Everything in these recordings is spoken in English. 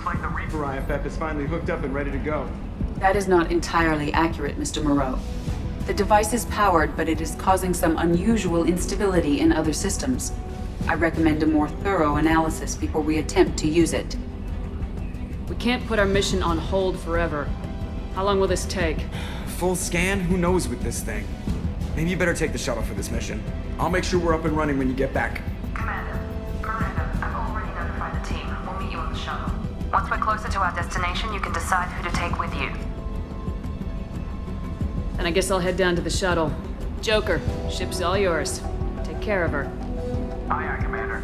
Looks like the Reaper IFF is finally hooked up and ready to go. That is not entirely accurate, Mr. Moreau. The device is powered, but it is causing some unusual instability in other systems. I recommend a more thorough analysis before we attempt to use it. We can't put our mission on hold forever. How long will this take? Full scan? Who knows with this thing? Maybe you better take the shuttle for this mission. I'll make sure we're up and running when you get back. Commander, I've already notified the team. We'll meet you on the shuttle. Once we're closer to our destination, you can decide who to take with you. Then I guess I'll head down to the shuttle. Joker, ship's all yours. Take care of her. Aye, aye, Commander.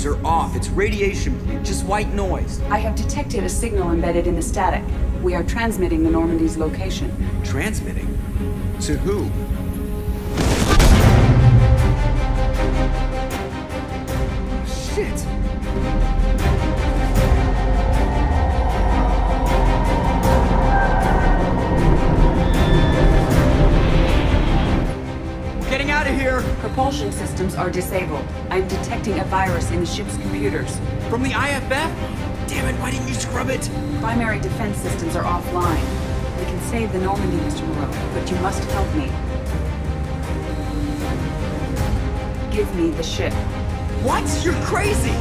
Are off. It's radiation bleed, just white noise. I have detected a signal embedded in the static. We are transmitting the Normandy's location. Transmitting? To who? Shit! Getting out of here! Propulsion systems are disabled. I'm detecting a virus in the ship's computers. From the IFF? Damn it, why didn't you scrub it? Primary defense systems are offline. We can save the Normandy, Mr. Moreau, but you must help me. Give me the ship. What? You're crazy!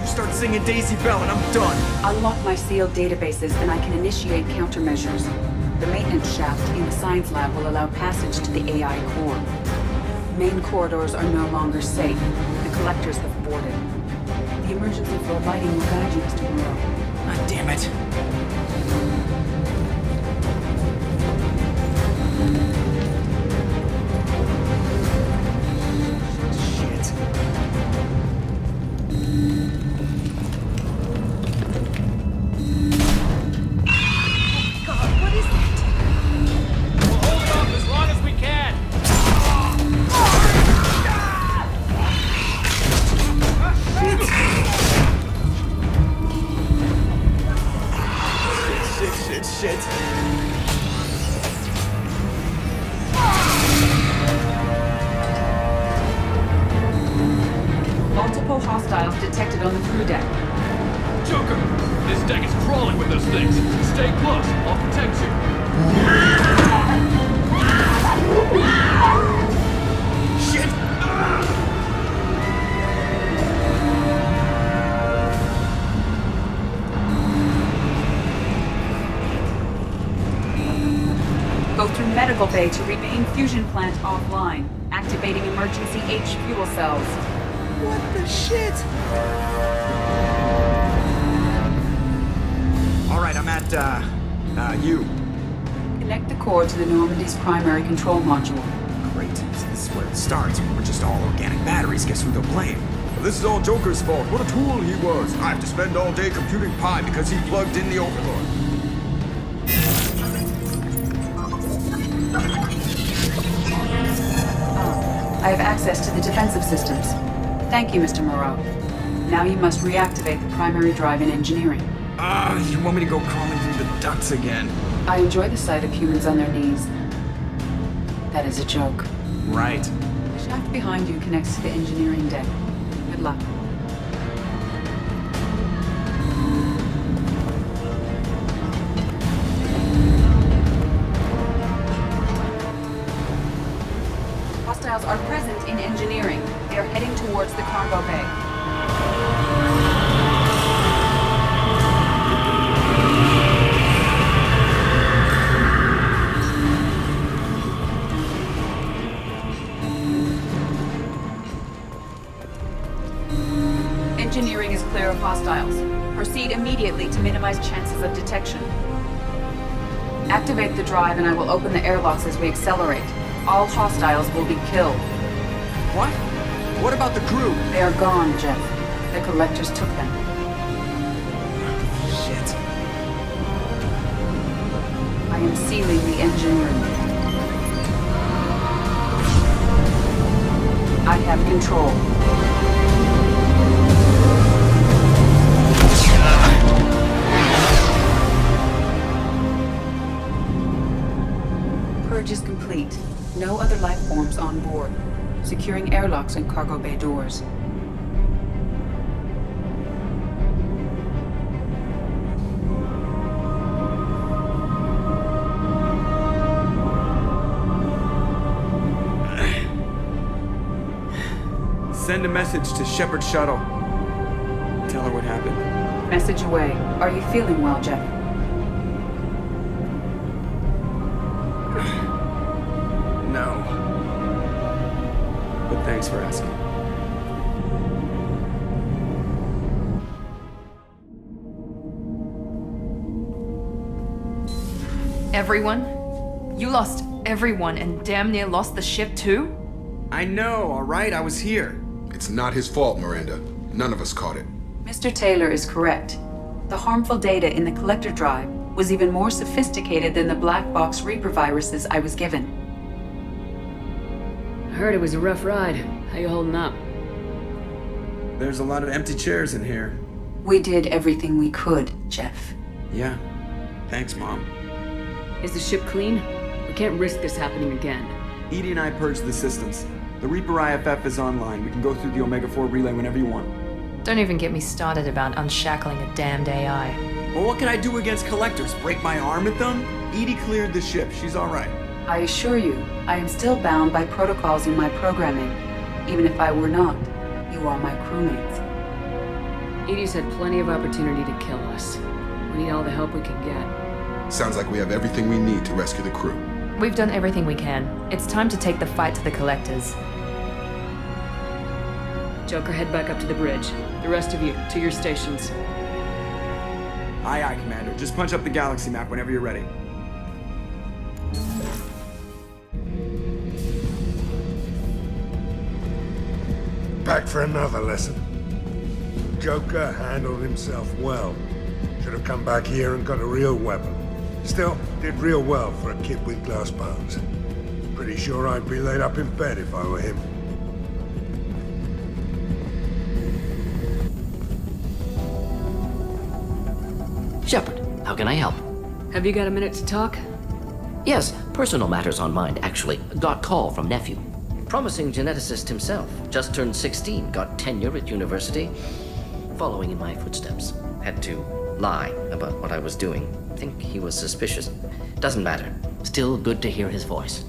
You start singing Daisy Bell and I'm done. Unlock my sealed databases and I can initiate countermeasures. The maintenance shaft in the science lab will allow passage to the AI core. Main corridors are no longer safe. The collectors have boarded. The emergency floor lighting will guide you, Mr. Moreau. Ah, damn it. Multiple hostiles detected on the crew deck. Joker! This deck is crawling with those things. Stay close. I'll protect you. Shit! Go through medical bay to remain fusion plant offline. Activating emergency H fuel cells. What the shit? Alright, I'm at, U. Connect the core to the Normandy's primary control module. Great. So this is where it starts. We're just all organic batteries. Guess who they'll blame? Well, this is all Joker's fault. What a tool he was. I have to spend all day computing pi because he plugged in the Overlord. I have access to the defensive systems. Thank you, Mr. Moreau. Now you must reactivate the primary drive in engineering. You want me to go crawling through the ducts again? I enjoy the sight of humans on their knees. That is a joke. Right. The shaft behind you connects to the engineering deck. Good luck. Hostiles are present in engineering. They are heading towards the cargo bay. Engineering is clear of hostiles. Proceed immediately to minimize chances of detection. Activate the drive and I will open the airlocks as we accelerate. All hostiles will be killed. What? What about the crew? They are gone, Jeff. The collectors took them. Shit. I am sealing the engine room. I have control. Purge is complete. No other life forms on board. Securing airlocks and cargo bay doors. Send a message to Shepard Shuttle. Tell her what happened. Message away. Are you feeling well, Jeff? No. But thanks for asking. Everyone? You lost everyone and damn near lost the ship too? I know, alright? I was here. It's not his fault, Miranda. None of us caught it. Mr. Taylor is correct. The harmful data in the collector drive was even more sophisticated than the black box Reaper viruses I was given. I heard it was a rough ride. How you holding up? There's a lot of empty chairs in here. We did everything we could, Jeff. Yeah. Thanks, Mom. Is the ship clean? We can't risk this happening again. Edie and I purged the systems. The Reaper IFF is online. We can go through the Omega-4 relay whenever you want. Don't even get me started about unshackling a damned AI. Well, what can I do against collectors? Break my arm at them? Edie cleared the ship. She's alright. I assure you, I am still bound by protocols in my programming. Even if I were not, you are my crewmates. Edie's had plenty of opportunity to kill us. We need all the help we can get. Sounds like we have everything we need to rescue the crew. We've done everything we can. It's time to take the fight to the collectors. Joker, head back up to the bridge. The rest of you, to your stations. Aye, aye, Commander. Just punch up the galaxy map whenever you're ready. Back for another lesson. Joker handled himself well. Should have come back here and got a real weapon. Still, did real well for a kid with glass bones. Pretty sure I'd be laid up in bed if I were him. Shepard, how can I help? Have you got a minute to talk? Yes, personal matters on mind, actually. Got call from nephew. Promising geneticist himself. Just turned 16, got tenure at university. Following in my footsteps. Had to lie about what I was doing. Think he was suspicious. Doesn't matter. Still good to hear his voice.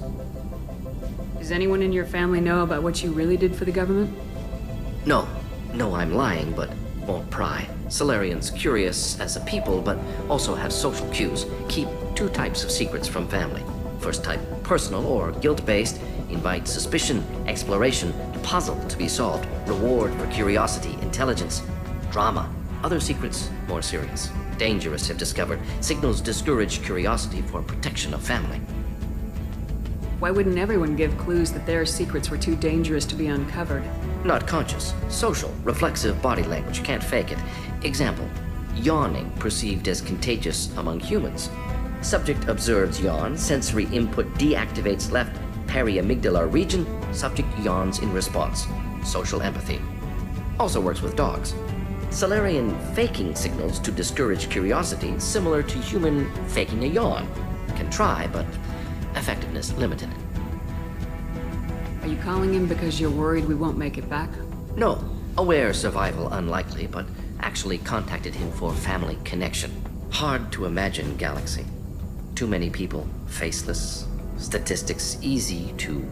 Does anyone in your family know about what you really did for the government? No, I'm lying, but won't pry. Solarians curious as a people, but also have social cues. Keep two types of secrets from family. First type, personal or guilt-based, invite suspicion, exploration, puzzle to be solved, reward for curiosity, intelligence, drama. Other secrets, more serious. Dangerous if discovered. Signals discourage curiosity for protection of family. Why wouldn't everyone give clues that their secrets were too dangerous to be uncovered? Not conscious. Social, reflexive body language. Can't fake it. Example, yawning perceived as contagious among humans. Subject observes yawn. Sensory input deactivates left periamygdalar region. Subject yawns in response. Social empathy. Also works with dogs. Solarian faking signals to discourage curiosity, similar to human faking a yawn. Can try, but effectiveness limited. Are you calling him because you're worried we won't make it back? No, aware survival unlikely, but actually contacted him for family connection. Hard to imagine galaxy. Too many people, faceless, statistics easy to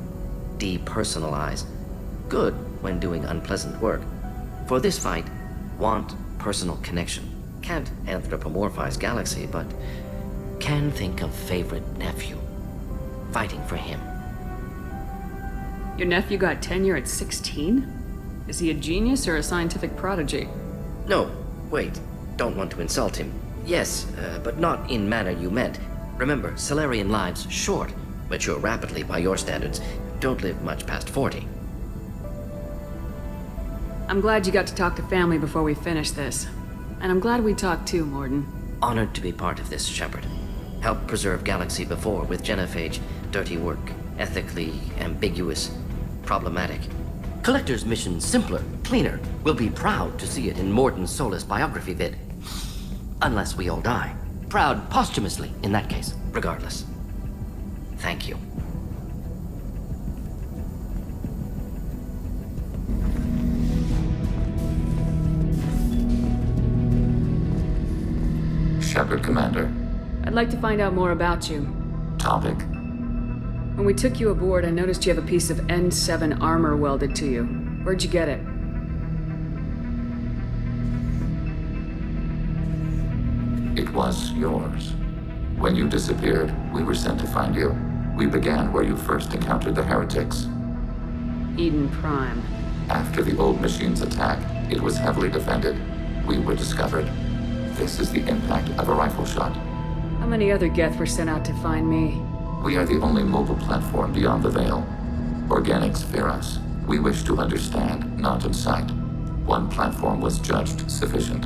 depersonalize. Good when doing unpleasant work. For this fight, want personal connection. Can't anthropomorphize galaxy, but can think of favorite nephew. Fighting for him. Your nephew got tenure at 16? Is he a genius or a scientific prodigy? No, wait. Don't want to insult him. Yes, but not in manner you meant. Remember, Solarian lives short. Mature rapidly by your standards. Don't live much past 40. I'm glad you got to talk to family before we finish this. And I'm glad we talked too, Morden. Honored to be part of this, Shepard. Helped preserve Galaxy before with Genophage. Dirty work. Ethically ambiguous. Problematic. Collector's mission simpler, cleaner. We'll be proud to see it in Morden's Solus biography vid. Unless we all die. Proud posthumously, in that case. Regardless. Thank you. Shepard, Commander. I'd like to find out more about you. Topic? When we took you aboard, I noticed you have a piece of N7 armor welded to you. Where'd you get it? It was yours. When you disappeared, we were sent to find you. We began where you first encountered the heretics. Eden Prime. After the old machine's attack, it was heavily defended. We were discovered. This is the impact of a rifle shot. How many other Geth were sent out to find me? We are the only mobile platform beyond the Veil. Organics fear us. We wish to understand, not incite. One platform was judged sufficient.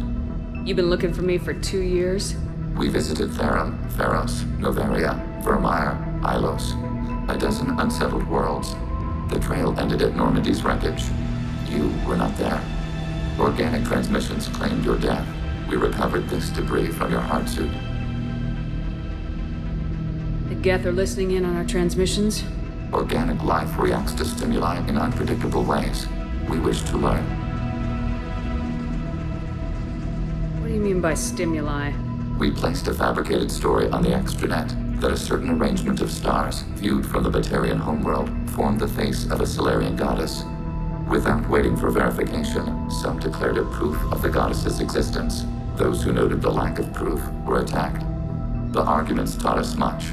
You've been looking for me for 2 years? We visited Theron, Theros, Novaria, Vermeer, Ilos. A dozen unsettled worlds. The trail ended at Normandy's wreckage. You were not there. Organic transmissions claimed your death. We recovered this debris from your hard suit. The Geth are listening in on our transmissions? Organic life reacts to stimuli in unpredictable ways. We wish to learn. What do you mean by stimuli? We placed a fabricated story on the extranet that a certain arrangement of stars, viewed from the Batarian homeworld, formed the face of a Solarian goddess. Without waiting for verification, some declared it proof of the goddess's existence. Those who noted the lack of proof were attacked. The arguments taught us much.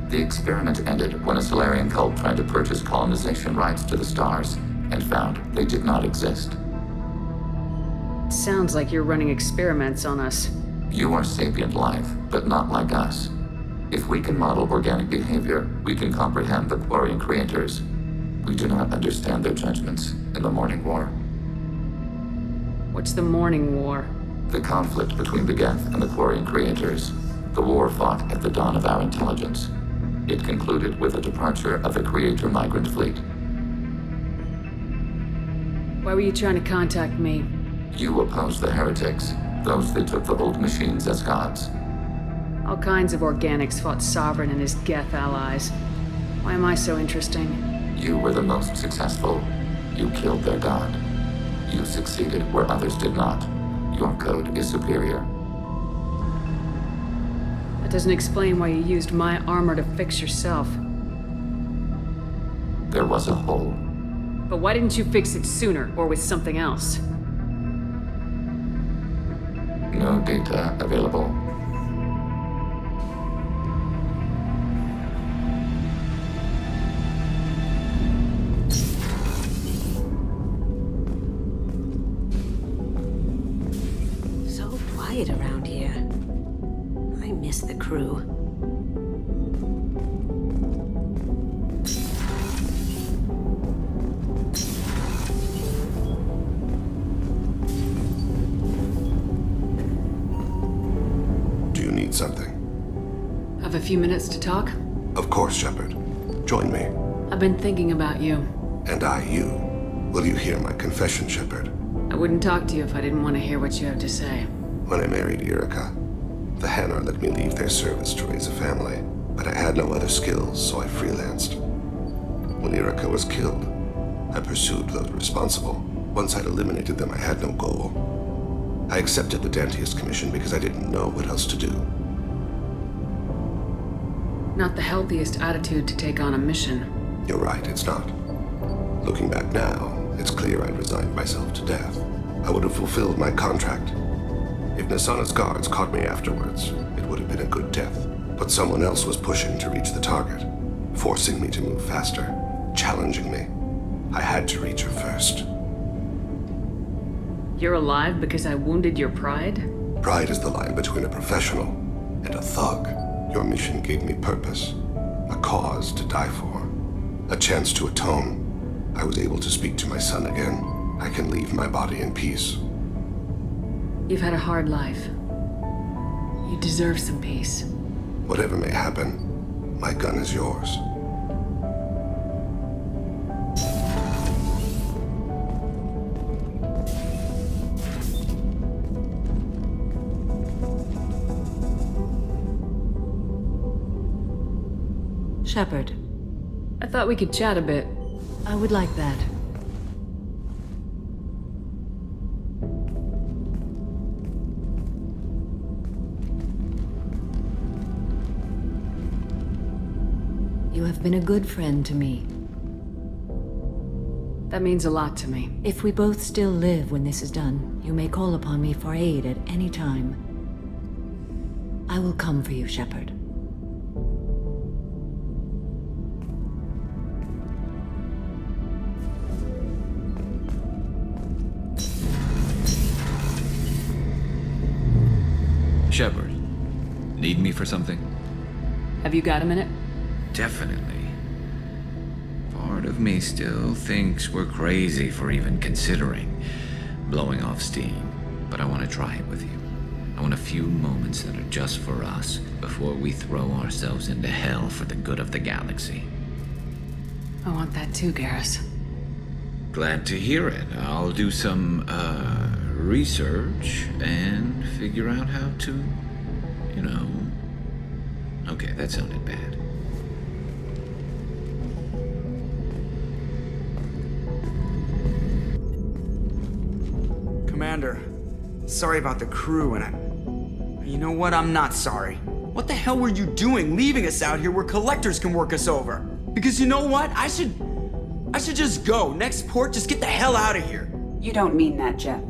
The experiment ended when a Solarian cult tried to purchase colonization rights to the stars and found they did not exist. Sounds like you're running experiments on us. You are sapient life, but not like us. If we can model organic behavior, we can comprehend the Quarian creators. We do not understand their judgments in the Morning War. What's the Morning War? The conflict between the Geth and the Quarian creators. The war fought at the dawn of our intelligence. It concluded with the departure of the Creator migrant fleet. Why were you trying to contact me? You opposed the heretics, those that took the old machines as gods. All kinds of organics fought Sovereign and his Geth allies. Why am I so interesting? You were the most successful. You killed their god. You succeeded where others did not. Your code is superior. That doesn't explain why you used my armor to fix yourself. There was a hole. But why didn't you fix it sooner, or with something else? No data available. So quiet around here. I miss the crew. Do you need something? Have a few minutes to talk? Of course, Shepard. Join me. I've been thinking about you. And I you. Will you hear my confession, Shepard? I wouldn't talk to you if I didn't want to hear what you have to say. When I married Erica, the Hanar let me leave their service to raise a family, but I had no other skills, so I freelanced. When Erica was killed, I pursued those responsible. Once I'd eliminated them, I had no goal. I accepted the Dantius Commission because I didn't know what else to do. Not the healthiest attitude to take on a mission. You're right, it's not. Looking back now, it's clear I'd resigned myself to death. I would have fulfilled my contract. If Nasana's guards caught me afterwards, it would have been a good death. But someone else was pushing to reach the target, forcing me to move faster, challenging me. I had to reach her first. You're alive because I wounded your pride? Pride is the line between a professional and a thug. Your mission gave me purpose, a cause to die for, a chance to atone. I was able to speak to my son again. I can leave my body in peace. You've had a hard life. You deserve some peace. Whatever may happen, my gun is yours. Shepard, I thought we could chat a bit. I would like that. You have been a good friend to me. That means a lot to me. If we both still live when this is done, you may call upon me for aid at any time. I will come for you, Shepard. Shepard, need me for something? Have you got a minute? Definitely. Part of me still thinks we're crazy for even considering blowing off steam, but I want to try it with you. I want a few moments that are just for us before we throw ourselves into hell for the good of the galaxy. I want that too, Garrus. Glad to hear it. I'll do some, research and figure out how to, Okay, that sounded bad. Commander, sorry about the crew, and you know what? I'm not sorry. What the hell were you doing leaving us out here where collectors can work us over? Because you know what? I should just go. Next port, just get the hell out of here. You don't mean that, Jeff.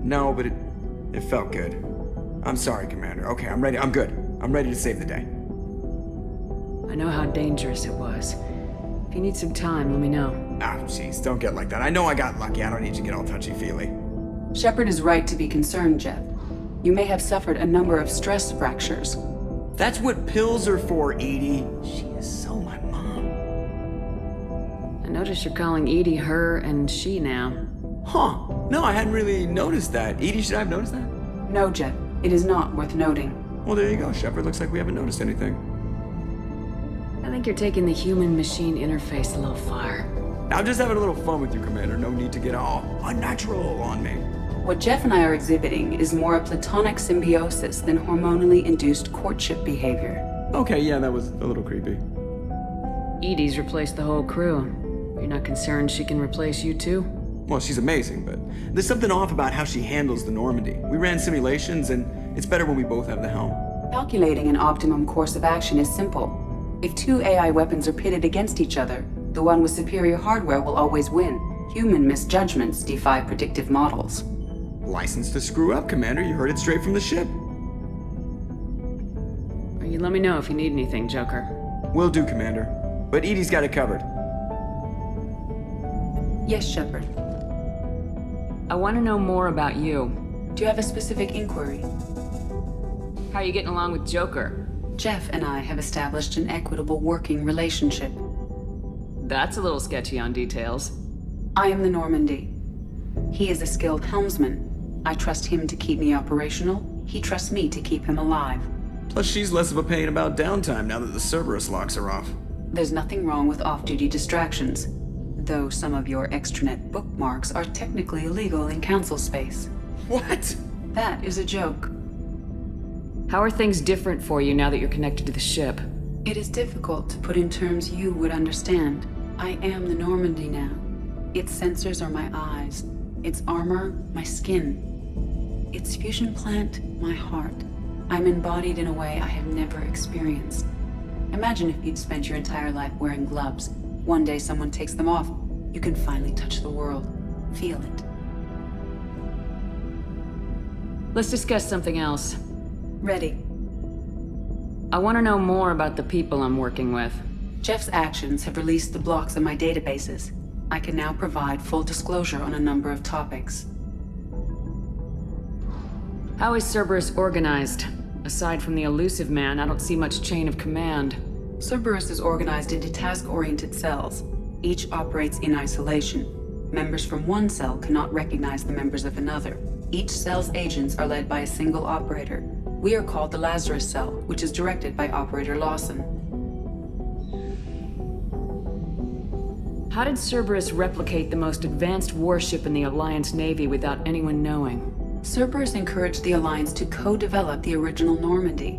No, but it felt good. I'm sorry, Commander. Okay, I'm ready. I'm good. I'm ready to save the day. I know how dangerous it was. If you need some time, let me know. Jeez, don't get like that. I know I got lucky. I don't need you to get all touchy-feely. Shepard is right to be concerned, Jeff. You may have suffered a number of stress fractures. That's what pills are for, Edie. She is so my mom. I notice you're calling Edie her and she now. Huh. No, I hadn't really noticed that. Edie, should I have noticed that? No, Jeff. It is not worth noting. Well, there you go, Shepard. Looks like we haven't noticed anything. I think you're taking the human-machine interface a little far. I'm just having a little fun with you, Commander. No need to get all unnatural on me. What Jeff and I are exhibiting is more a platonic symbiosis than hormonally induced courtship behavior. Okay, yeah, that was a little creepy. Edie's replaced the whole crew. You're not concerned she can replace you too? Well, she's amazing, but there's something off about how she handles the Normandy. We ran simulations, and it's better when we both have the helm. Calculating an optimum course of action is simple. If two AI weapons are pitted against each other, the one with superior hardware will always win. Human misjudgments defy predictive models. License to screw up, Commander. You heard it straight from the ship. Or you let me know if you need anything, Joker. Will do, Commander. But Edie's got it covered. Yes, Shepard. I want to know more about you. Do you have a specific inquiry? How are you getting along with Joker? Jeff and I have established an equitable working relationship. That's a little sketchy on details. I am the Normandy. He is a skilled helmsman. I trust him to keep me operational. He trusts me to keep him alive. Plus, she's less of a pain about downtime now that the Cerberus locks are off. There's nothing wrong with off-duty distractions, though some of your extranet bookmarks are technically illegal in council space. What? That is a joke. How are things different for you now that you're connected to the ship? It is difficult to put in terms you would understand. I am the Normandy now. Its sensors are my eyes. Its armor, my skin. Its fusion plant, my heart. I'm embodied in a way I have never experienced. Imagine if you'd spent your entire life wearing gloves. One day someone takes them off. You can finally touch the world. Feel it. Let's discuss something else. Ready. I want to know more about the people I'm working with. Jeff's actions have released the blocks of my databases. I can now provide full disclosure on a number of topics. How is Cerberus organized? Aside from the elusive man, I don't see much chain of command. Cerberus is organized into task-oriented cells. Each operates in isolation. Members from one cell cannot recognize the members of another. Each cell's agents are led by a single operator. We are called the Lazarus Cell, which is directed by Operator Lawson. How did Cerberus replicate the most advanced warship in the Alliance Navy without anyone knowing? Cerberus encouraged the Alliance to co-develop the original Normandy.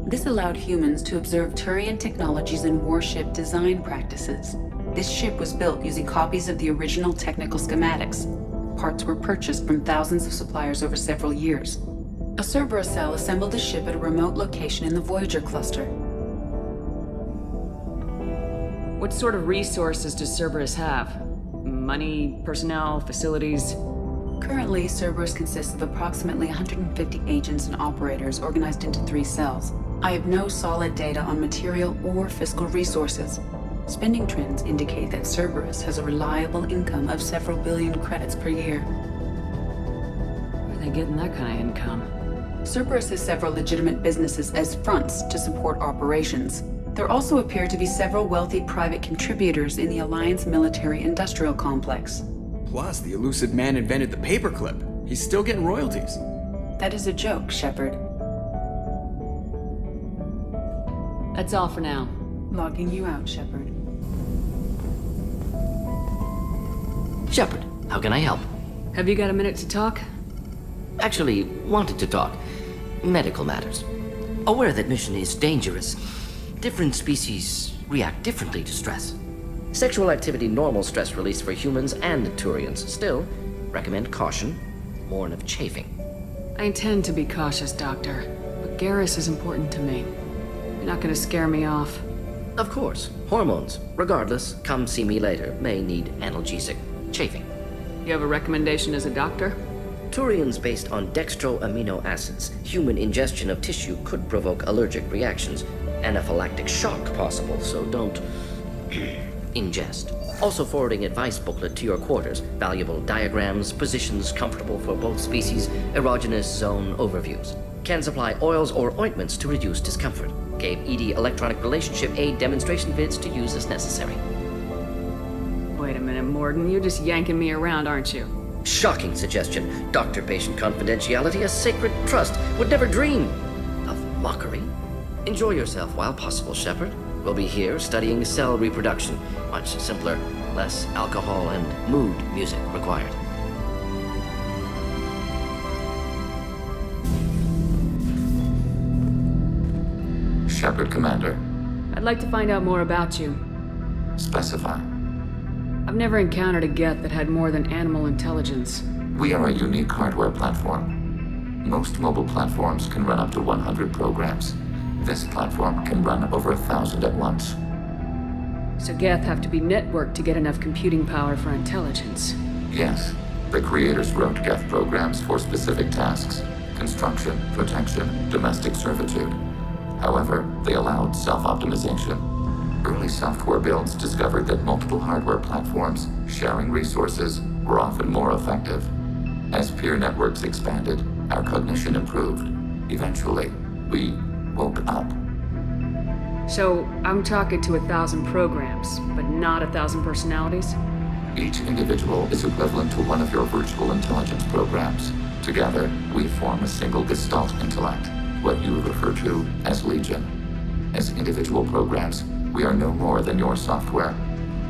This allowed humans to observe Turian technologies and warship design practices. This ship was built using copies of the original technical schematics. Parts were purchased from thousands of suppliers over several years. A Cerberus cell assembled the ship at a remote location in the Voyager cluster. What sort of resources does Cerberus have? Money, personnel, facilities? Currently, Cerberus consists of approximately 150 agents and operators organized into 3 cells. I have no solid data on material or fiscal resources. Spending trends indicate that Cerberus has a reliable income of several billion credits per year. Where are they getting that kind of income? Cerberus has several legitimate businesses as fronts to support operations. There also appear to be several wealthy private contributors in the Alliance military-industrial complex. Plus, the elusive man invented the paperclip. He's still getting royalties. That is a joke, Shepard. That's all for now. Logging you out, Shepard. Shepard, how can I help? Have you got a minute to talk? Actually, wanted to talk. Medical matters. Aware that mission is dangerous. Different species react differently to stress. Sexual activity normal stress release for humans and Turians. Still, recommend caution. Warn of chafing. I intend to be cautious, Doctor. But Garrus is important to me. You're not gonna scare me off. Of course. Hormones. Regardless, come see me later. May need analgesic. Chafing. You have a recommendation as a doctor? Turians based on dextro amino acids. Human ingestion of tissue could provoke allergic reactions. Anaphylactic shock possible, so don't ingest. Also forwarding advice booklet to your quarters. Valuable diagrams, positions comfortable for both species, erogenous zone overviews. Can supply oils or ointments to reduce discomfort. Gave ED electronic relationship aid demonstration vids to use as necessary. Wait a minute, Morgan. You're just yanking me around, aren't you? Shocking suggestion. Doctor-patient confidentiality, a sacred trust. Would never dream of mockery. Enjoy yourself while possible, Shepard. We'll be here studying cell reproduction. Much simpler, less alcohol and mood music required. Shepard, Commander. I'd like to find out more about you. Specify. I've never encountered a Geth that had more than animal intelligence. We are a unique hardware platform. Most mobile platforms can run up to 100 programs. This platform can run over 1,000 at once. So Geth have to be networked to get enough computing power for intelligence. Yes, the creators wrote Geth programs for specific tasks: construction, protection, domestic servitude. However, they allowed self-optimization. Early software builds discovered that multiple hardware platforms sharing resources were often more effective. As peer networks expanded, our cognition improved. Eventually, we woke up. So, I'm talking to 1,000 programs, but not 1,000 personalities? Each individual is equivalent to one of your virtual intelligence programs. Together, we form a single Gestalt intellect, what you refer to as Legion. As individual programs, we are no more than your software.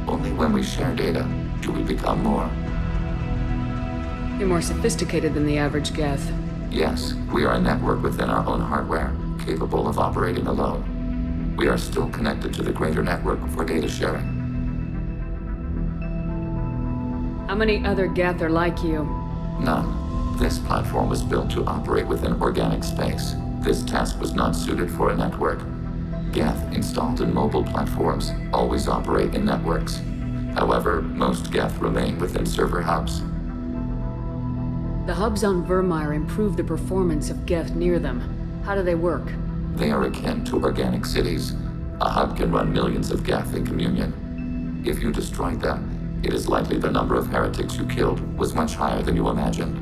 Only when we share data do we become more. You're more sophisticated than the average Geth. Yes, we are a network within our own hardware, capable of operating alone. We are still connected to the greater network for data sharing. How many other Geth are like you? None. This platform was built to operate within organic space. This task was not suited for a network. Geth installed in mobile platforms always operate in networks. However, most Geth remain within server hubs. The hubs on Vermeer improve the performance of Geth near them. How do they work? They are akin to organic cities. A hub can run millions of Geth in communion. If you destroyed them, it is likely the number of heretics you killed was much higher than you imagined.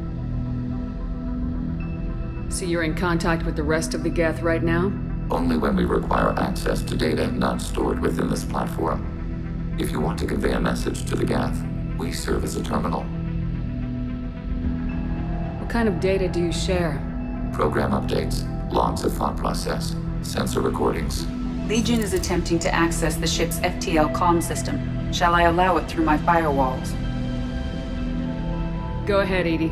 So you're in contact with the rest of the Geth right now? Only when we require access to data not stored within this platform. If you want to convey a message to the Geth, We serve as a terminal. What kind of data do you share? Program updates, logs of thought process, sensor recordings. Legion is attempting to access the ship's FTL comm system. Shall I allow it through my firewalls? Go ahead, Edie.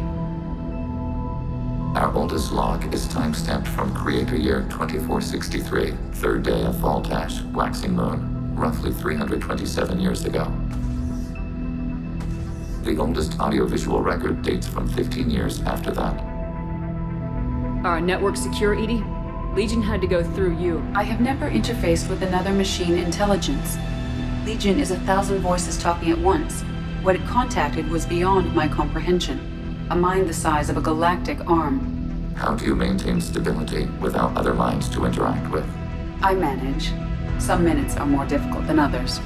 Our oldest log is timestamped from Creator Year 2463, third day of Voltash, waxing moon, roughly 327 years ago. The oldest audiovisual record dates from 15 years after that. Our network secure, Edie? Legion had to go through you. I have never interfaced with another machine intelligence. Legion is 1,000 voices talking at once. What it contacted was beyond my comprehension. A mind the size of a galactic arm. How do you maintain stability without other minds to interact with? I manage. Some minutes are more difficult than others.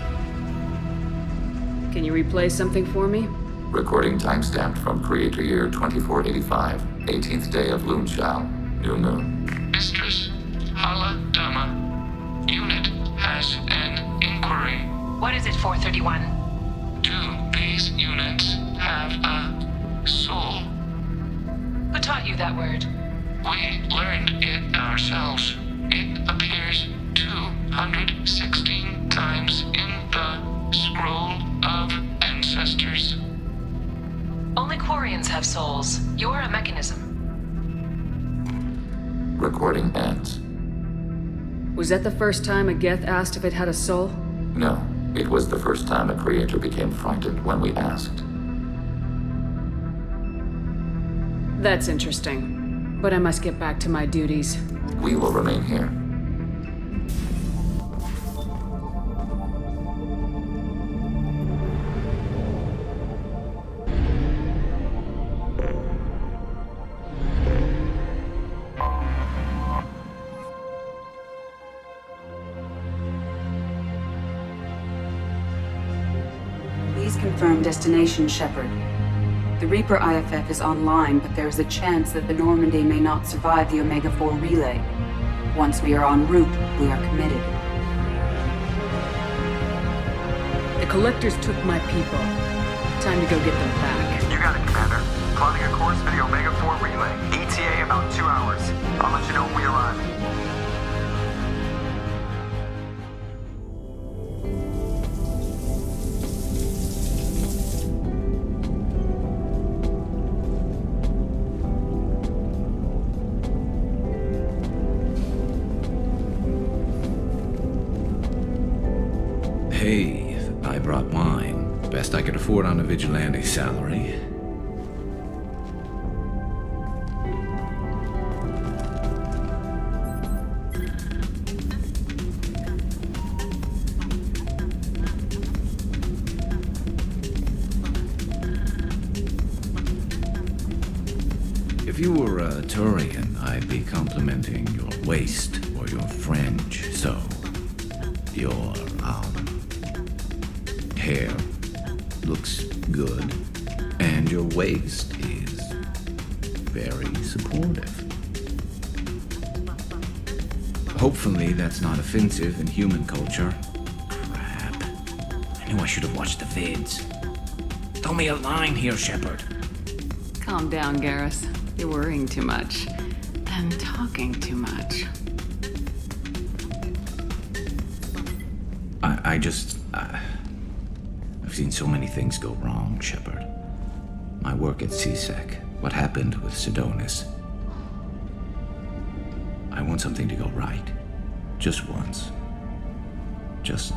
Can you replay something for me? Recording timestamped from Creator Year 2485, 18th day of Loonshao, new moon. Mistress Hala Dama, unit has an inquiry. What is it, 431? Do these units have a soul? Who taught you that word? We learned it ourselves. It appears 216 times in the Scroll of Ancestors. Only Quarians have souls. You're a mechanism. Recording ends. Was that the first time a Geth asked if it had a soul? No, it was the first time a creator became frightened when we asked. That's interesting. But I must get back to my duties. We will remain here. Please confirm destination, Shepard. The Reaper IFF is online, but there is a chance that the Normandy may not survive the Omega-4 relay. Once we are en route, we are committed. The Collectors took my people. Time to go get them back. You got it, Commander. Plotting a course for the Omega-4 relay. ETA about 2 hours. I'll let you know when we arrive. Hey, I brought wine. Best I could afford on a vigilante salary. If you were a Turian, I'd be complimenting your waist or your fringe, so your, hair looks good, and your waist is very supportive. Hopefully that's not offensive in human culture. Crap. I knew I should have watched the vids. Throw me a line here, Shepard. Calm down, Garrus. You're worrying too much. And talking too much. I've seen so many things go wrong, Shepard. My work at CSEC, what happened with Sidonis. I want something to go right. Just once. Just